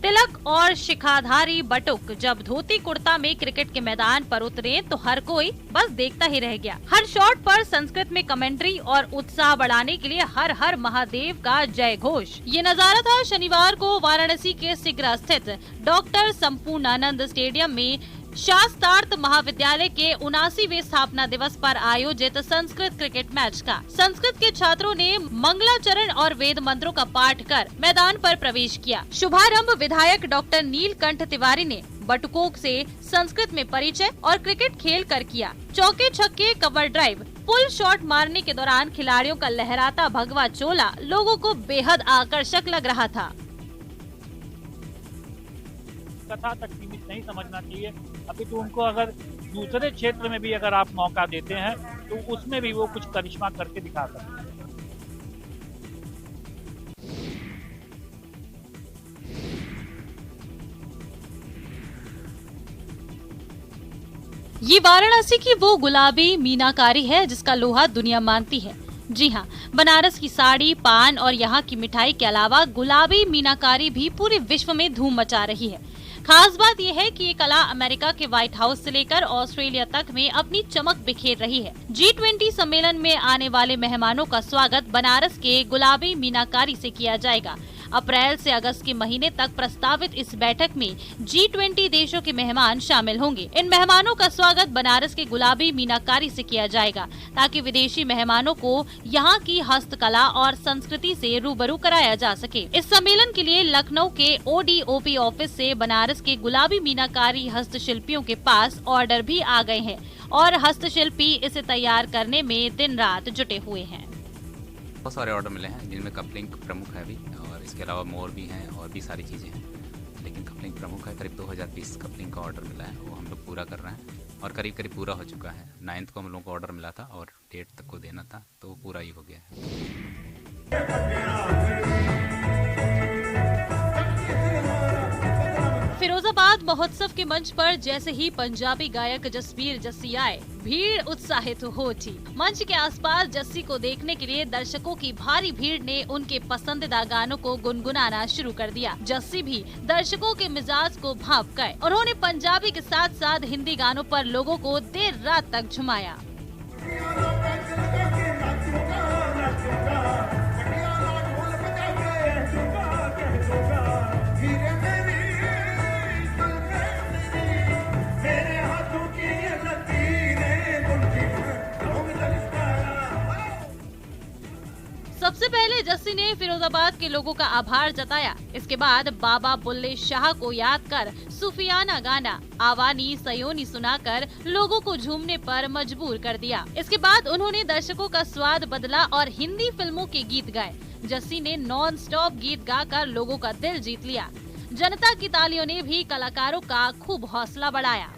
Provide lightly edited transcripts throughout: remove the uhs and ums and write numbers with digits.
तिलक और शिखाधारी बटुक जब धोती कुर्ता में क्रिकेट के मैदान पर उतरे तो हर कोई बस देखता ही रह गया। हर शॉट पर संस्कृत में कमेंट्री और उत्साह बढ़ाने के लिए हर हर महादेव का जय घोष। ये नजारा था शनिवार को वाराणसी के सिगरा स्थित डॉक्टर संपूर्णानंद स्टेडियम में शास्त्रार्थ महाविद्यालय के 79वें स्थापना दिवस पर आयोजित संस्कृत क्रिकेट मैच का। संस्कृत के छात्रों ने मंगलाचरण और वेद मंत्रों का पाठ कर मैदान पर प्रवेश किया। शुभारंभ विधायक डॉक्टर नीलकंठ तिवारी ने बटुकों से संस्कृत में परिचय और क्रिकेट खेल कर किया। चौके छक्के, कवर ड्राइव, पुल शॉट मारने के दौरान खिलाड़ियों का लहराता भगवा चोला लोगों को बेहद आकर्षक लग रहा था। कथा तक सीमित नहीं समझना चाहिए, अभी तो उनको अगर दूसरे क्षेत्र में भी अगर आप मौका देते हैं तो उसमें भी वो कुछ करिश्मा करके दिखा सकते हैं। ये वाराणसी की वो गुलाबी मीनाकारी है जिसका लोहा दुनिया मानती है। जी हाँ, बनारस की साड़ी, पान और यहाँ की मिठाई के अलावा गुलाबी मीनाकारी भी पूरे विश्व में धूम मचा रही है। खास बात यह है कि ये कला अमेरिका के व्हाइट हाउस से लेकर ऑस्ट्रेलिया तक में अपनी चमक बिखेर रही है। G20 सम्मेलन में आने वाले मेहमानों का स्वागत बनारस के गुलाबी मीनाकारी से किया जाएगा। अप्रैल से अगस्त के महीने तक प्रस्तावित इस बैठक में G20 देशों के मेहमान शामिल होंगे। इन मेहमानों का स्वागत बनारस के गुलाबी मीनाकारी से किया जाएगा ताकि विदेशी मेहमानों को यहाँ की हस्तकला और संस्कृति से रूबरू कराया जा सके। इस सम्मेलन के लिए लखनऊ के ODOP ऑफिस से बनारस के गुलाबी मीनाकारी हस्तशिल्पियों के पास ऑर्डर भी आ गए हैं और हस्तशिल्पी इसे तैयार करने में दिन रात जुटे हुए हैं। बहुत सारे ऑर्डर मिले हैं जिनमें कपलिंग प्रमुख है अभी, और इसके अलावा मोर भी हैं और भी सारी चीज़ें हैं, लेकिन कपलिंग प्रमुख है। करीब 2000 पीस कपलिंग का ऑर्डर मिला है, वो हम लोग पूरा कर रहे हैं और करीब करीब पूरा हो चुका है। 9 को हम लोग को ऑर्डर मिला था और 8 तक को देना था, तो वो पूरा ही हो गया है। फिरोजाबाद महोत्सव के मंच पर जैसे ही पंजाबी गायक जसबीर जस्सी आए, भीड़ उत्साहित हो उठी। मंच के आसपास जस्सी को देखने के लिए दर्शकों की भारी भीड़ ने उनके पसंदीदा गानों को गुनगुनाना शुरू कर दिया। जस्सी भी दर्शकों के मिजाज को भांप गए। उन्होंने पंजाबी के साथ साथ हिंदी गानों पर लोगों को देर रात तक झुमाया। सबसे पहले जस्सी ने फिरोजाबाद के लोगों का आभार जताया। इसके बाद बाबा बुल्ले शाह को याद कर सूफियाना गाना आवानी सयोनी सुनाकर लोगों को झूमने पर मजबूर कर दिया। इसके बाद उन्होंने दर्शकों का स्वाद बदला और हिंदी फिल्मों के गीत गाए। जस्सी ने नॉन स्टॉप गीत गाकर लोगों का दिल जीत लिया। जनता की तालियों ने भी कलाकारों का खूब हौसला बढ़ाया।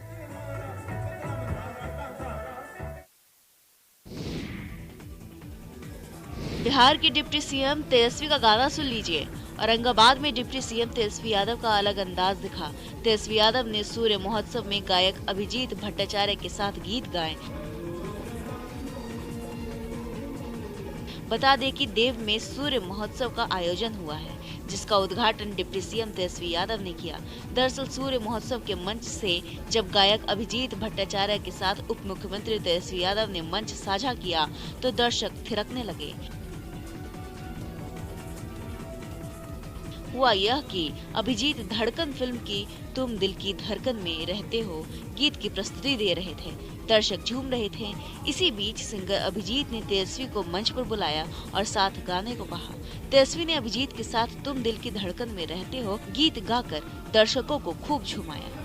बिहार की डिप्टी सीएम तेजस्वी का गाना सुन लीजिए। औरंगाबाद में डिप्टी सीएम तेजस्वी यादव का अलग अंदाज दिखा। तेजस्वी यादव ने सूर्य महोत्सव में गायक अभिजीत भट्टाचार्य के साथ गीत गाए। बता दें कि देव में सूर्य महोत्सव का आयोजन हुआ है, जिसका उद्घाटन डिप्टी सीएम तेजस्वी यादव ने किया। दरअसल सूर्य महोत्सव के मंच से जब गायक अभिजीत भट्टाचार्य के साथ उप मुख्यमंत्री तेजस्वी यादव ने मंच साझा किया तो दर्शक थिरकने लगे। हुआ यह कि अभिजीत धड़कन फिल्म की तुम दिल की धड़कन में रहते हो गीत की प्रस्तुति दे रहे थे। दर्शक झूम रहे थे। इसी बीच सिंगर अभिजीत ने तेजस्वी को मंच पर बुलाया और साथ गाने को कहा। तेजस्वी ने अभिजीत के साथ तुम दिल की धड़कन में रहते हो गीत गाकर दर्शकों को खूब झुमाया।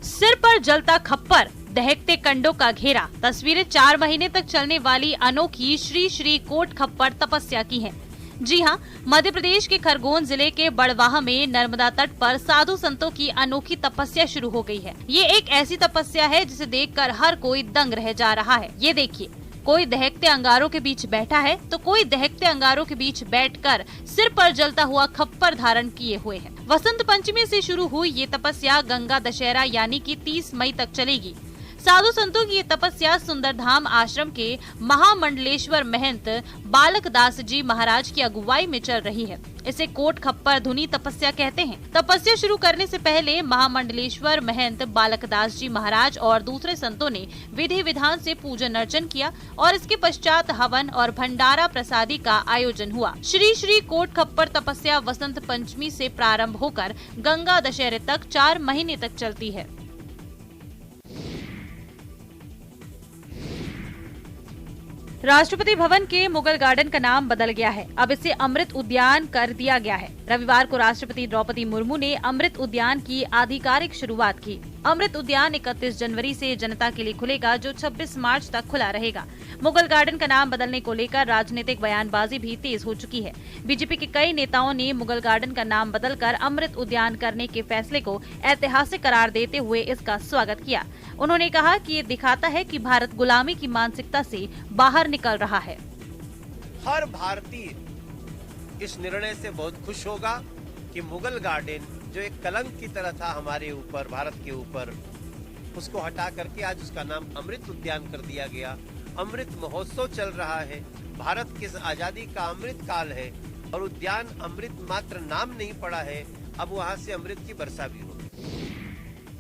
सिर पर जलता खप्पर, दहकते कंडों का घेरा, तस्वीरें 4 महीने तक चलने वाली अनोखी श्री श्री कोट खप्पर तपस्या की हैं। जी हां, मध्य प्रदेश के खरगोन जिले के बड़वाह में नर्मदा तट पर साधु संतों की अनोखी तपस्या शुरू हो गई है। ये एक ऐसी तपस्या है जिसे देखकर हर कोई दंग रह जा रहा है। ये देखिए, कोई दहकते अंगारों के बीच बैठा है तो कोई दहकते अंगारों के बीच बैठकर सिर पर जलता हुआ खप्पर धारण किए हुए है। वसंत पंचमी से शुरू हुई ये तपस्या गंगा दशहरा यानी कि 30 मई तक चलेगी। साधु संतों की ये तपस्या सुंदरधाम आश्रम के महामंडलेश्वर महंत बालक दास जी महाराज की अगुवाई में चल रही है। इसे कोट खप्पर धुनी तपस्या कहते हैं। तपस्या शुरू करने से पहले महामंडलेश्वर महंत बालक दास जी महाराज और दूसरे संतों ने विधि विधान से पूजन अर्चन किया और इसके पश्चात हवन और भंडारा प्रसादी का आयोजन हुआ। श्री श्री कोट खप्पर तपस्या वसंत पंचमी से प्रारंभ होकर गंगा दशहरे तक 4 महीने तक चलती है। राष्ट्रपति भवन के मुगल गार्डन का नाम बदल गया है। अब इसे अमृत उद्यान कर दिया गया है। रविवार को राष्ट्रपति द्रौपदी मुर्मू ने अमृत उद्यान की आधिकारिक शुरुआत की। अमृत उद्यान 31 जनवरी से जनता के लिए खुलेगा, जो 26 मार्च तक खुला रहेगा। मुगल गार्डन का नाम बदलने को लेकर राजनीतिक बयानबाजी भी तेज हो चुकी है। बीजेपी के कई नेताओं ने मुगल गार्डन का नाम बदलकर अमृत उद्यान करने के फैसले को ऐतिहासिक करार देते हुए इसका स्वागत किया। उन्होंने कहा कि ये दिखाता है कि भारत गुलामी की मानसिकता से बाहर निकल रहा है। हर भारतीय इस निर्णय से बहुत खुश होगा कि मुगल गार्डन जो एक कलंक की तरह था हमारे ऊपर, भारत के ऊपर, उसको हटा करके आज उसका नाम अमृत उद्यान कर दिया गया। अमृत महोत्सव चल रहा है। भारत की आजादी का अमृत काल है और उद्यान अमृत मात्र नाम नहीं पड़ा है, अब वहाँ से अमृत की वर्षा भी होगी।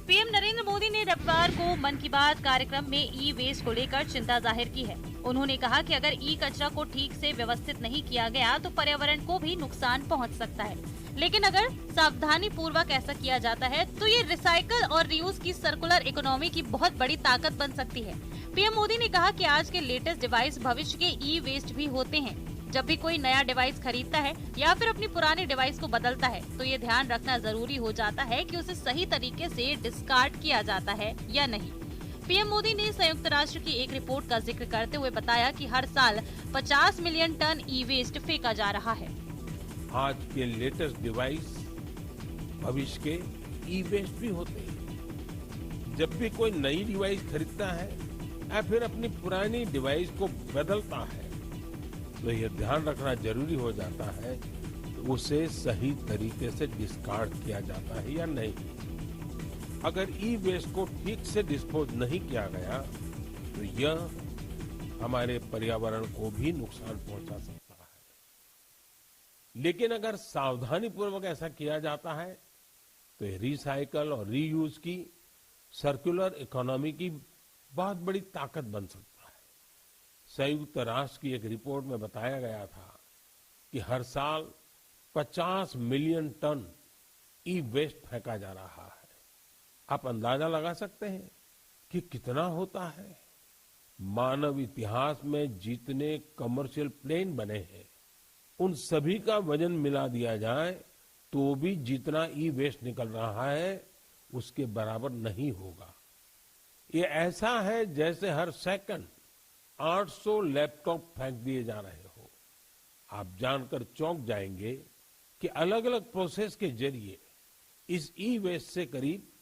पीएम नरेंद्र मोदी ने रविवार को मन की बात कार्यक्रम में ई वेस्ट को लेकर चिंता जाहिर की है। उन्होंने कहा कि अगर ई कचरा को ठीक से व्यवस्थित नहीं किया गया तो पर्यावरण को भी नुकसान पहुंच सकता है, लेकिन अगर सावधानी पूर्वक ऐसा किया जाता है तो ये रिसाइकल और रीयूज की सर्कुलर इकोनॉमी की बहुत बड़ी ताकत बन सकती है। पीएम मोदी ने कहा कि आज के लेटेस्ट डिवाइस भविष्य के ई वेस्ट भी होते हैं। जब भी कोई नया डिवाइस खरीदता है या फिर अपनी पुरानी डिवाइस को बदलता है तो ये ध्यान रखना जरूरी हो जाता है कि उसे सही तरीके से डिस्कार्ड किया जाता है या नहीं। पीएम मोदी ने संयुक्त राष्ट्र की एक रिपोर्ट का जिक्र करते हुए बताया कि हर साल 50 मिलियन टन ई वेस्ट फेंका जा रहा है। आज के लेटेस्ट डिवाइस भविष्य के ई वेस्ट भी होते हैं। जब भी कोई नई डिवाइस खरीदता है या फिर अपनी पुरानी डिवाइस को बदलता है तो यह ध्यान रखना जरूरी हो जाता है कि उसे सही तरीके से डिस्कार्ड किया जाता है या नहीं। अगर ई वेस्ट को ठीक से डिस्पोज नहीं किया गया तो यह हमारे पर्यावरण को भी नुकसान पहुंचा सकता है। लेकिन अगर सावधानी पूर्वक ऐसा किया जाता है तो ये रिसाइकल और रीयूज की सर्कुलर इकोनॉमी की बहुत बड़ी ताकत बन सकता है। संयुक्त राष्ट्र की एक रिपोर्ट में बताया गया था कि हर साल 50 मिलियन टन ई वेस्ट फेंका जा रहा है। आप अंदाजा लगा सकते हैं कि कितना होता है। मानव इतिहास में जितने कमर्शियल प्लेन बने हैं उन सभी का वजन मिला दिया जाए तो भी जितना ई वेस्ट निकल रहा है उसके बराबर नहीं होगा। ये ऐसा है जैसे हर सेकंड 800 लैपटॉप फेंक दिए जा रहे हो। आप जानकर चौंक जाएंगे कि अलग अलग प्रोसेस के जरिए इस ई वेस्ट से करीब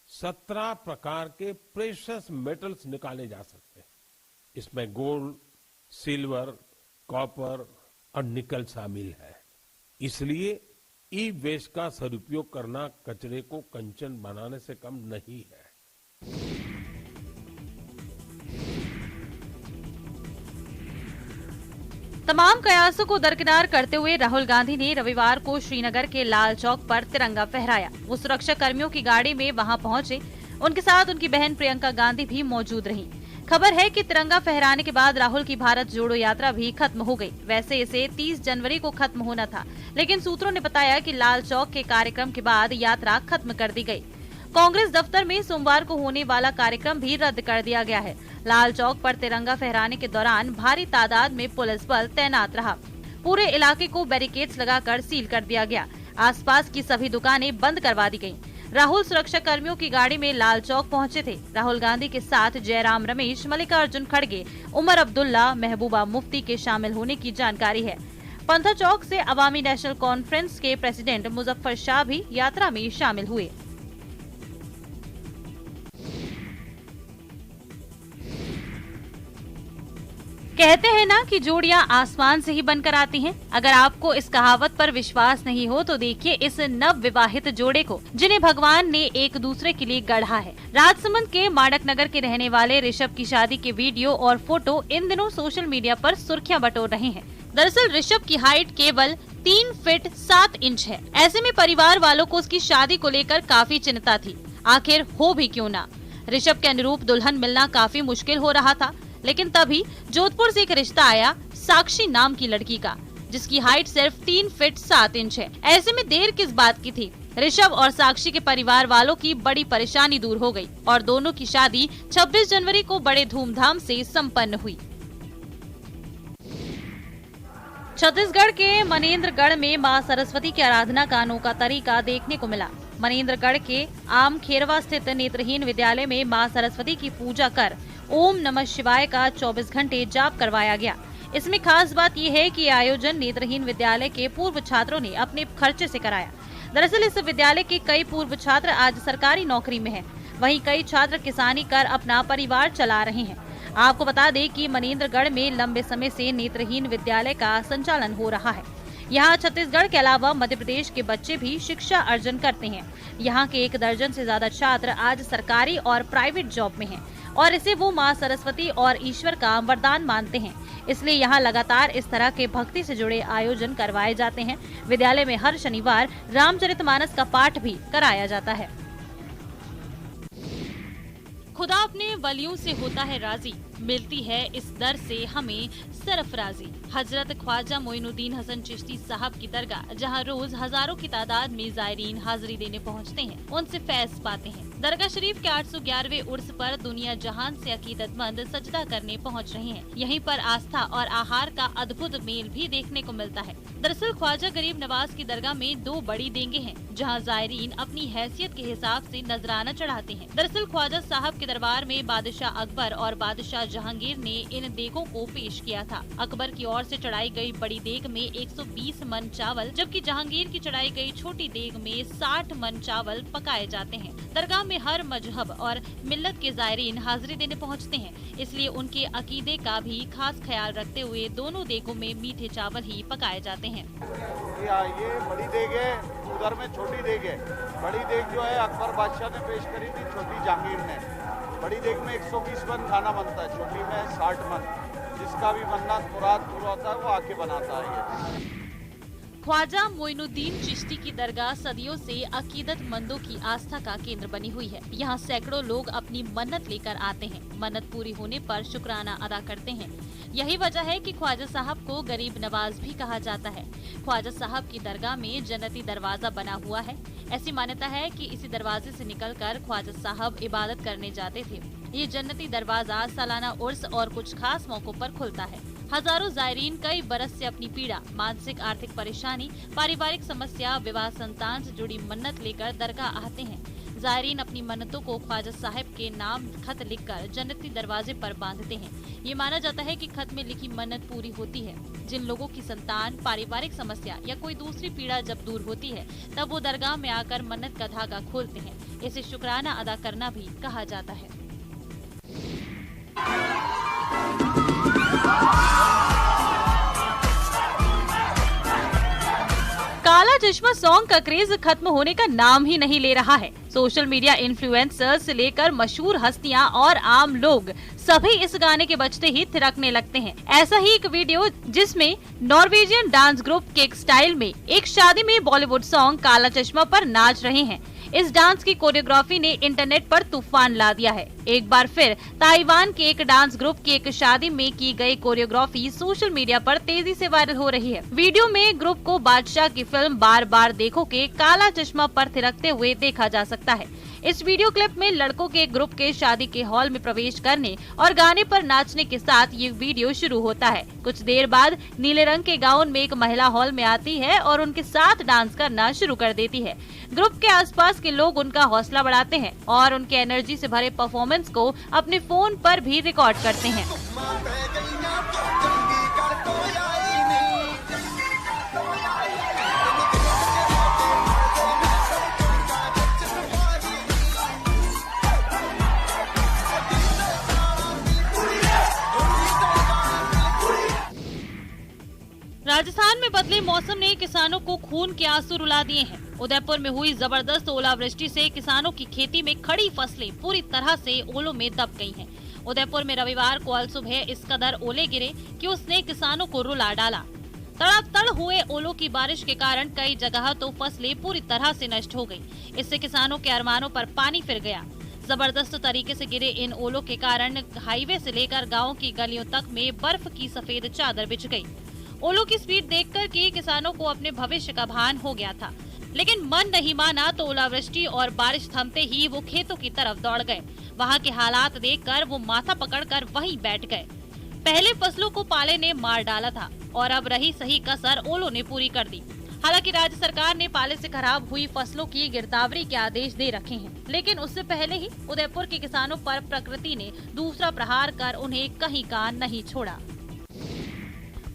17 प्रकार के प्रेशियस मेटल्स निकाले जा सकते हैं। इसमें गोल्ड, सिल्वर, कॉपर और निकल शामिल है। इसलिए ई वेस्ट का सदुपयोग करना कचरे को कंचन बनाने से कम नहीं है। तमाम कयासों को दरकिनार करते हुए राहुल गांधी ने रविवार को श्रीनगर के लाल चौक पर तिरंगा फहराया। वो सुरक्षा कर्मियों की गाड़ी में वहां पहुंचे। उनके साथ उनकी बहन प्रियंका गांधी भी मौजूद रहीं। खबर है कि तिरंगा फहराने के बाद राहुल की भारत जोड़ो यात्रा भी खत्म हो गई। वैसे इसे 30 जनवरी को खत्म होना था, लेकिन सूत्रों ने बताया कि लाल चौक के कार्यक्रम के बाद यात्रा खत्म कर दी गई। कांग्रेस दफ्तर में सोमवार को होने वाला कार्यक्रम भी रद्द कर दिया गया है। लाल चौक पर तिरंगा फहराने के दौरान भारी तादाद में पुलिस बल तैनात रहा। पूरे इलाके को बैरिकेड्स लगाकर सील कर दिया गया। आसपास की सभी दुकानें बंद करवा दी गयी। राहुल सुरक्षा कर्मियों की गाड़ी में लाल चौक पहुंचे थे। राहुल गांधी के साथ जयराम रमेश, मल्लिकार्जुन खड़गे, उमर अब्दुल्ला, महबूबा मुफ्ती के शामिल होने की जानकारी है। पंथा चौक से अवामी नेशनल कॉन्फ्रेंस के प्रेसिडेंट मुजफ्फर शाह भी यात्रा में शामिल हुए। कहते हैं ना कि जोड़ियां आसमान से ही बनकर आती हैं। अगर आपको इस कहावत पर विश्वास नहीं हो तो देखिए इस नव विवाहित जोड़े को, जिन्हें भगवान ने एक दूसरे के लिए गढ़ा है। राजसमंद के माणक नगर के रहने वाले ऋषभ की शादी के वीडियो और फोटो इन दिनों सोशल मीडिया पर सुर्खियां बटोर रहे हैं। दरअसल ऋषभ की हाइट केवल 3 फीट 7 इंच है। ऐसे में परिवार वालों को उसकी शादी को लेकर काफी चिंता थी। आखिर हो भी क्यों ना, ऋषभ के अनुरूप दुल्हन मिलना काफी मुश्किल हो रहा था। लेकिन तभी जोधपुर से एक रिश्ता आया साक्षी नाम की लड़की का, जिसकी हाइट सिर्फ 3 फीट 7 इंच है। ऐसे में देर किस बात की थी। ऋषभ और साक्षी के परिवार वालों की बड़ी परेशानी दूर हो गई और दोनों की शादी 26 जनवरी को बड़े धूमधाम से संपन्न हुई। छत्तीसगढ़ के मनेन्द्रगढ़ में मां सरस्वती की आराधना का अनोखा तरीका देखने को मिला। मनेन्द्रगढ़ के आम खेरवा स्थित नेत्रहीन विद्यालय में मां सरस्वती की पूजा कर ओम नमः शिवाय का 24 घंटे जाप करवाया गया। इसमें खास बात यह है कि आयोजन नेत्रहीन विद्यालय के पूर्व छात्रों ने अपने खर्चे से कराया। दरअसल इस विद्यालय के कई पूर्व छात्र आज सरकारी नौकरी में हैं। वहीं कई छात्र किसानी कर अपना परिवार चला रहे हैं। आपको बता दें कि मनेन्द्रगढ़ में लंबे समय से नेत्रहीन विद्यालय का संचालन हो रहा है। यहाँ छत्तीसगढ़ के अलावा मध्य प्रदेश के बच्चे भी शिक्षा अर्जन करते हैं। यहाँ के 1 दर्जन से ज्यादा छात्र आज सरकारी और प्राइवेट जॉब में हैं और इसे वो मां सरस्वती और ईश्वर का वरदान मानते हैं। इसलिए यहाँ लगातार इस तरह के भक्ति से जुड़े आयोजन करवाए जाते हैं। विद्यालय में हर शनिवार रामचरितमानस का पाठ भी कराया जाता है। खुदा अपने वलियों से होता है राजी, मिलती है इस दर से हमें सरफराजी। हजरत ख्वाजा मोइनुद्दीन हसन चिश्ती साहब की दरगाह, जहां रोज हजारों की तादाद में जायरीन हाजिरी देने पहुंचते हैं, उनसे फैज पाते हैं। दरगाह शरीफ के 811वें उर्स पर दुनिया जहान से अकीदतमंद सजदा करने पहुंच रहे हैं। यहीं पर आस्था और आहार का अद्भुत मेल भी देखने को मिलता है। दरअसल ख्वाजा गरीब नवाज की दरगाह में 2 बड़ी देंगे हैं, जहां जायरीन अपनी हैसियत के हिसाब से नजराना चढ़ाते हैं। दरअसल ख्वाजा साहब के दरबार में बादशाह अकबर और बादशाह जहांगीर ने इन देगों को पेश किया था। अकबर की ओर से चढ़ाई गई बड़ी देग में 120 मन चावल, जबकि जहांगीर की चढ़ाई गई छोटी देग में 60 मन चावल पकाए जाते हैं। दरगाह में हर मजहब और मिल्लत के जायरीन हाजिरी देने पहुंचते हैं, इसलिए उनके अकीदे का भी खास ख्याल रखते हुए दोनों देगों में मीठे चावल ही पकाए जाते हैं। ये बड़ी देग है, उधर में छोटी देग है। बड़ी देग जो है अकबर बादशाह ने पेश करी थी, छोटी जहांगीर ने। बड़ी देग में 120 मन खाना बनता है, छोटी में 60 मन। जिसका भी मन्नत मुराद पूरा होता है वो आके बनाता है। ये ख्वाजा मोइनुद्दीन चिश्ती की दरगाह सदियों से अकीदतमंदों की आस्था का केंद्र बनी हुई है। यहाँ सैकड़ों लोग अपनी मन्नत लेकर आते हैं। मन्नत पूरी होने पर शुक्राना अदा करते हैं। यही वजह है कि ख्वाजा साहब को गरीब नवाज भी कहा जाता है। ख्वाजा साहब की दरगाह में जन्नती दरवाजा बना हुआ है। ऐसी मान्यता है कि इसी दरवाजे से निकलकर ख्वाजा साहब इबादत करने जाते थे। ये जन्नती दरवाजा सालाना उर्स और कुछ खास मौकों पर खुलता है। हजारों जायरीन कई बरस से अपनी पीड़ा, मानसिक आर्थिक परेशानी, पारिवारिक समस्या, विवाह, संतान से जुड़ी मन्नत लेकर दरगाह आते हैं। जायरीन अपनी मन्नतों को ख्वाजा साहब के नाम खत लिखकर जन्नती दरवाजे पर बांधते हैं। ये माना जाता है कि खत में लिखी मन्नत पूरी होती है। जिन लोगों की संतान, पारिवारिक समस्या या कोई दूसरी पीड़ा जब दूर होती है, तब वो दरगाह में आकर मन्नत का धागा खोलते हैं। इसे शुक्राना अदा करना भी कहा जाता है। काला चश्मा सॉन्ग का क्रेज खत्म होने का नाम ही नहीं ले रहा है। सोशल मीडिया इन्फ्लुएंसर्स से लेकर मशहूर हस्तियां और आम लोग सभी इस गाने के बजते ही थिरकने लगते हैं। ऐसा ही एक वीडियो जिसमें Norwegian dance group cake style में एक शादी में बॉलीवुड सॉन्ग काला चश्मा पर नाच रहे हैं। इस डांस की कोरियोग्राफी ने इंटरनेट पर तूफान ला दिया है। एक बार फिर ताइवान के एक डांस ग्रुप की एक शादी में की गई कोरियोग्राफी सोशल मीडिया पर तेजी से वायरल हो रही है। वीडियो में ग्रुप को बादशाह की फिल्म बार बार देखो के काला चश्मा पर थिरकते हुए देखा जा सकता है। इस वीडियो क्लिप में लड़कों के ग्रुप के शादी के हॉल में प्रवेश करने और गाने पर नाचने के साथ ये वीडियो शुरू होता है। कुछ देर बाद नीले रंग के गाउन में एक महिला हॉल में आती है और उनके साथ डांस करना शुरू कर देती है। ग्रुप के आसपास के लोग उनका हौसला बढ़ाते हैं और उनके एनर्जी से भरे परफॉर्मेंस को अपने फोन पर भी रिकॉर्ड करते हैं। राजस्थान में बदले मौसम ने किसानों को खून के आंसू रुला दिए हैं। उदयपुर में हुई जबरदस्त ओलावृष्टि से किसानों की खेती में खड़ी फसलें पूरी तरह से ओलों में दब गई हैं। उदयपुर में रविवार को अलसुबह इस कदर ओले गिरे कि उसने किसानों को रुला डाला। तड़ातड़ हुए ओलों की बारिश के कारण कई जगह तो फसलें पूरी तरह से नष्ट हो गई। इससे किसानों के अरमानों पर पानी फिर गया। जबरदस्त तरीके से गिरे इन ओलों के कारण हाईवे से लेकर गाँव की गलियों तक में बर्फ की सफेद चादर बिछ गई। ओलों की स्पीड देखकर कि किसानों को अपने भविष्य का भान हो गया था, लेकिन मन नहीं माना तो ओलावृष्टि और बारिश थमते ही वो खेतों की तरफ दौड़ गए। वहाँ के हालात देखकर वो माथा पकड़कर वहीं बैठ गए। पहले फसलों को पाले ने मार डाला था और अब रही सही कसर ओलों ने पूरी कर दी। हालांकि राज्य सरकार ने पाले से खराब हुई फसलों की गिरदावरी के आदेश दे रखे हैं, लेकिन उससे पहले ही उदयपुर के किसानों पर प्रकृति ने दूसरा प्रहार कर उन्हें कहीं का नहीं छोड़ा।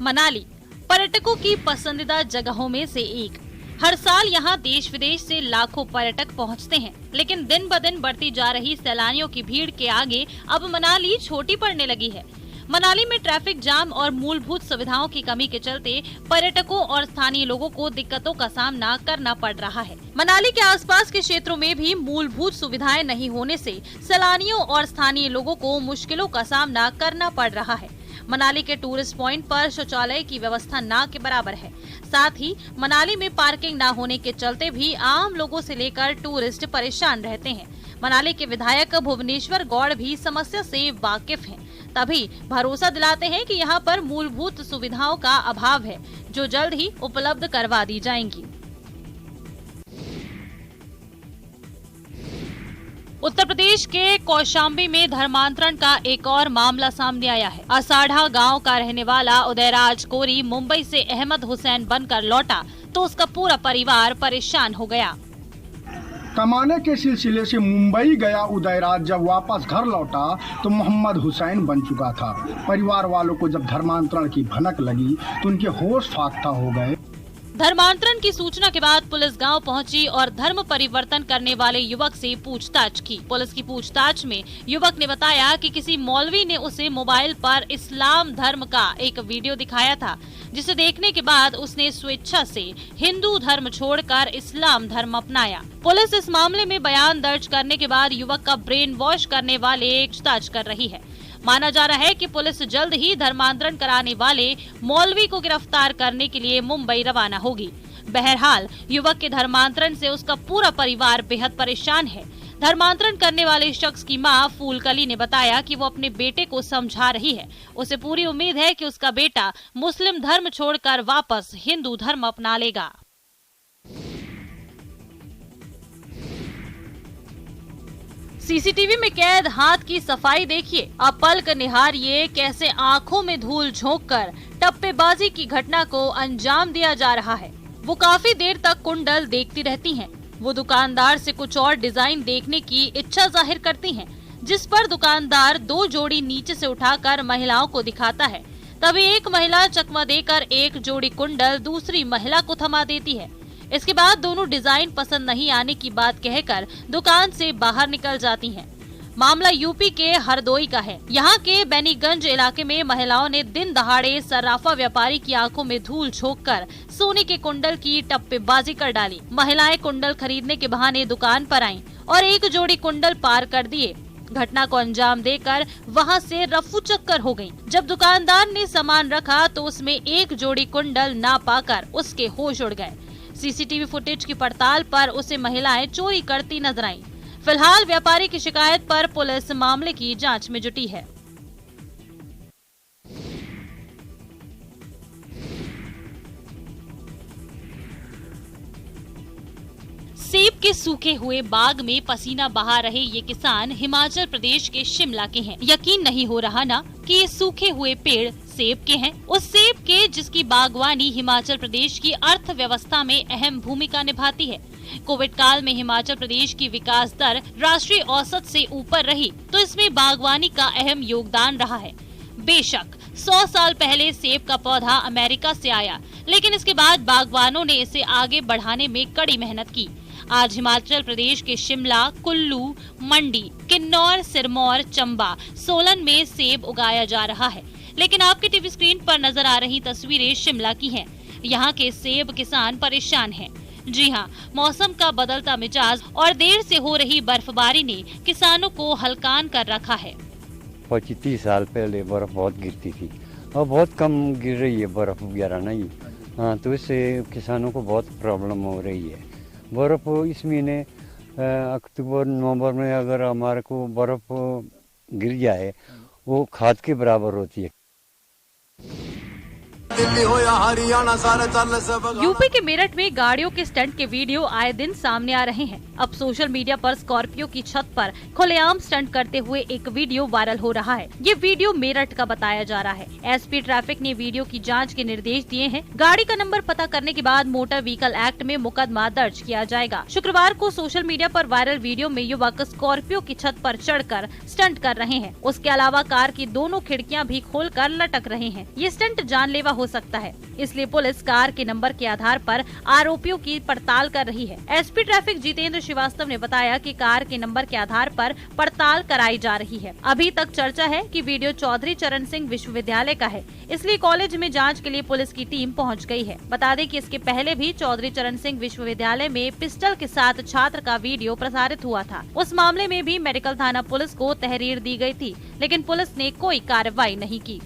मनाली पर्यटकों की पसंदीदा जगहों में से एक। हर साल यहां देश विदेश से लाखों पर्यटक पहुंचते हैं, लेकिन दिन ब दिन बढ़ती जा रही सैलानियों की भीड़ के आगे अब मनाली छोटी पड़ने लगी है। मनाली में ट्रैफिक जाम और मूलभूत सुविधाओं की कमी के चलते पर्यटकों और स्थानीय लोगों को दिक्कतों का सामना करना पड़ रहा है। मनाली के आसपास के क्षेत्रों में भी मूलभूत सुविधाएं नहीं होने से सैलानियों और स्थानीय लोगों को मुश्किलों का सामना करना पड़ रहा है। मनाली के टूरिस्ट पॉइंट पर शौचालय की व्यवस्था ना के बराबर है। साथ ही मनाली में पार्किंग ना होने के चलते भी आम लोगों से लेकर टूरिस्ट परेशान रहते हैं। मनाली के विधायक भुवनेश्वर गौड़ भी समस्या से वाकिफ हैं, तभी भरोसा दिलाते हैं कि यहाँ पर मूलभूत सुविधाओं का अभाव है, जो जल्द ही उपलब्ध करवा दी जाएंगी। उत्तर प्रदेश के कौशाम्बी में धर्मांतरण का एक और मामला सामने आया है। असाढ़ा गांव का रहने वाला उदयराज कोरी मुंबई से अहमद हुसैन बनकर लौटा तो उसका पूरा परिवार परेशान हो गया। कमाने के सिलसिले से मुंबई गया उदयराज जब वापस घर लौटा तो मोहम्मद हुसैन बन चुका था। परिवार वालों को जब धर्मांतरण की भनक लगी तो उनके होश फाख्ता हो गए। धर्मांतरण की सूचना के बाद पुलिस गांव पहुंची और धर्म परिवर्तन करने वाले युवक से पूछताछ की। पुलिस की पूछताछ में युवक ने बताया कि किसी मौलवी ने उसे मोबाइल पर इस्लाम धर्म का एक वीडियो दिखाया था, जिसे देखने के बाद उसने स्वेच्छा से हिंदू धर्म छोड़कर इस्लाम धर्म अपनाया। पुलिस इस मामले में बयान दर्ज करने के बाद युवक का ब्रेन वॉश करने वाले पूछताछ कर रही है। माना जा रहा है कि पुलिस जल्द ही धर्मांतरण कराने वाले मौलवी को गिरफ्तार करने के लिए मुंबई रवाना होगी। बहरहाल युवक के धर्मांतरण से उसका पूरा परिवार बेहद परेशान है। धर्मांतरण करने वाले शख्स की मां फूलकली ने बताया कि वो अपने बेटे को समझा रही है। उसे पूरी उम्मीद है कि उसका बेटा मुस्लिम धर्म छोड़कर वापस हिंदू धर्म अपना लेगा। सीसीटीवी में कैद हाथ की सफाई देखिए। अब पलक निहारिए कैसे आंखों में धूल झोंककर टप्पेबाजी की घटना को अंजाम दिया जा रहा है। वो काफी देर तक कुंडल देखती रहती हैं। वो दुकानदार से कुछ और डिजाइन देखने की इच्छा जाहिर करती हैं, जिस पर दुकानदार 2 जोड़ी नीचे से उठाकर महिलाओं को दिखाता है। तभी एक महिला चकमा देकर एक जोड़ी कुंडल दूसरी महिला को थमा देती है। इसके बाद दोनों डिजाइन पसंद नहीं आने की बात कहकर दुकान से बाहर निकल जाती हैं। मामला यूपी के हरदोई का है। यहाँ के बैनीगंज इलाके में महिलाओं ने दिन दहाड़े सर्राफा व्यापारी की आंखों में धूल झोंककर सोने के कुंडल की टप्पेबाजी कर डाली। महिलाएं कुंडल खरीदने के बहाने दुकान पर आईं और एक जोड़ी कुंडल पार कर दिए। घटना को अंजाम देकर वहां से रफू चक्कर हो गयी। जब दुकानदार ने सामान रखा तो उसमें एक जोड़ी कुंडल ना पाकर उसके होश उड़ गए। सीसीटीवी फुटेज की पड़ताल पर उसे महिलाएं चोरी करती नजर आईं। फिलहाल व्यापारी की शिकायत पर पुलिस मामले की जांच में जुटी है। सेब के सूखे हुए बाग में पसीना बहा रहे ये किसान हिमाचल प्रदेश के शिमला के हैं। यकीन नहीं हो रहा ना कि ये सूखे हुए पेड़ सेब के हैं। उस सेब के जिसकी बागवानी हिमाचल प्रदेश की अर्थव्यवस्था में अहम भूमिका निभाती है। कोविड काल में हिमाचल प्रदेश की विकास दर राष्ट्रीय औसत से ऊपर रही तो इसमें बागवानी का अहम योगदान रहा है। बेशक 100 साल पहले सेब का पौधा अमेरिका से आया, लेकिन इसके बाद बागवानों ने इसे आगे बढ़ाने में कड़ी मेहनत की। आज हिमाचल प्रदेश के शिमला, कुल्लू, मंडी, किन्नौर, सिरमौर, चंबा, सोलन में सेब उगाया जा रहा है। लेकिन आपके टीवी स्क्रीन पर नजर आ रही तस्वीरें शिमला की हैं। यहाँ के सेब किसान परेशान हैं। जी हाँ, मौसम का बदलता मिजाज और देर से हो रही बर्फबारी ने किसानों को हलकान कर रखा है। 25-30 साल पहले बर्फ बहुत गिरती थी और बहुत कम गिर रही है बर्फ वगैरह नहीं। हाँ, तो इससे किसानों को बहुत प्रॉब्लम हो रही है। बर्फ इस महीने अक्टूबर नवंबर में अगर हमारे को बर्फ गिर जाए वो खाद के बराबर होती है। यूपी के मेरठ में गाड़ियों के स्टंट के वीडियो आए दिन सामने आ रहे हैं। अब सोशल मीडिया पर स्कॉर्पियो की छत पर खुलेआम स्टंट करते हुए एक वीडियो वायरल हो रहा है। ये वीडियो मेरठ का बताया जा रहा है। एसपी ट्रैफिक ने वीडियो की जांच के निर्देश दिए हैं। गाड़ी का नंबर पता करने के बाद मोटर व्हीकल एक्ट में मुकदमा दर्ज किया जाएगा। शुक्रवार को सोशल मीडिया पर वायरल वीडियो में युवक स्कॉर्पियो की छत पर चढ़कर स्टंट कर रहे हैं। उसके अलावा कार की दोनों खिड़कियां भी खोलकर लटक रहे हैं। ये स्टंट जानलेवा हो सकता है, इसलिए पुलिस कार के नंबर के आधार पर आरोपियों की पड़ताल कर रही है। एसपी ट्रैफिक जितेंद्र श्रीवास्तव ने बताया कि कार के नंबर के आधार पर पड़ताल कराई जा रही है। अभी तक चर्चा है कि वीडियो चौधरी चरण सिंह विश्वविद्यालय का है, इसलिए कॉलेज में जांच के लिए पुलिस की टीम पहुंच गई है। बता दें कि इसके पहले भी चौधरी चरण सिंह विश्वविद्यालय में पिस्टल के साथ छात्र का वीडियो प्रसारित हुआ था। उस मामले में भी मेडिकल थाना पुलिस को तहरीर दी गई थी, लेकिन पुलिस ने कोई कार्रवाई नहीं की।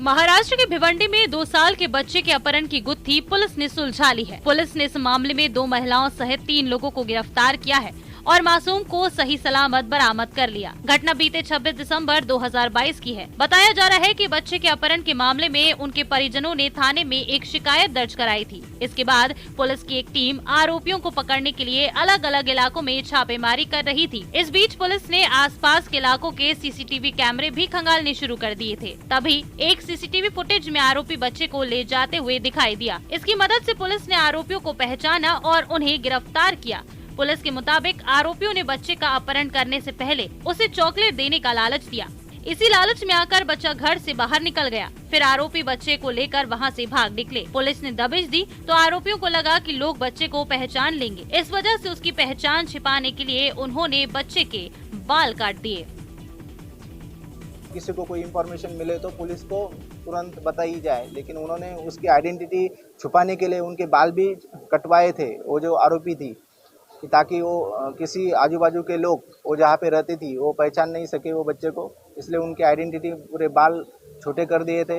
महाराष्ट्र के भिवंडी में 2 साल के बच्चे के अपहरण की गुत्थी पुलिस ने सुलझा ली है। पुलिस ने इस मामले में 2 महिलाओं सहित 3 लोगों को गिरफ्तार किया है और मासूम को सही सलामत बरामद कर लिया। घटना बीते 26 दिसंबर 2022 की है। बताया जा रहा है कि बच्चे के अपहरण के मामले में उनके परिजनों ने थाने में एक शिकायत दर्ज कराई थी। इसके बाद पुलिस की एक टीम आरोपियों को पकड़ने के लिए अलग अलग इलाकों में छापेमारी कर रही थी। इस बीच पुलिस ने आसपास के इलाकों के सीसीटीवी कैमरे भी खंगालने शुरू कर दिए थे। तभी एक सीसीटीवी फुटेज में आरोपी बच्चे को ले जाते हुए दिखाई दिया। इसकी मदद से पुलिस ने आरोपियों को पहचाना और उन्हें गिरफ्तार किया। पुलिस के मुताबिक आरोपियों ने बच्चे का अपहरण करने से पहले उसे चॉकलेट देने का लालच दिया। इसी लालच में आकर बच्चा घर से बाहर निकल गया। फिर आरोपी बच्चे को लेकर वहां से भाग निकले। पुलिस ने दबिश दी तो आरोपियों को लगा कि लोग बच्चे को पहचान लेंगे। इस वजह से उसकी पहचान छिपाने के लिए उन्होंने बच्चे के बाल काट दिए। किसी को कोई इन्फॉर्मेशन मिले तो पुलिस को तुरंत बताई जाए, लेकिन उन्होंने उसकी आइडेंटिटी छुपाने के लिए उनके बाल भी कटवाए थे, वो जो आरोपी थी, ताकि वो किसी आजू बाजू के लोग वो जहाँ पे रहती थी वो पहचान नहीं सके वो बच्चे को, इसलिए उनके आइडेंटिटी पूरे बाल छोटे कर दिए थे।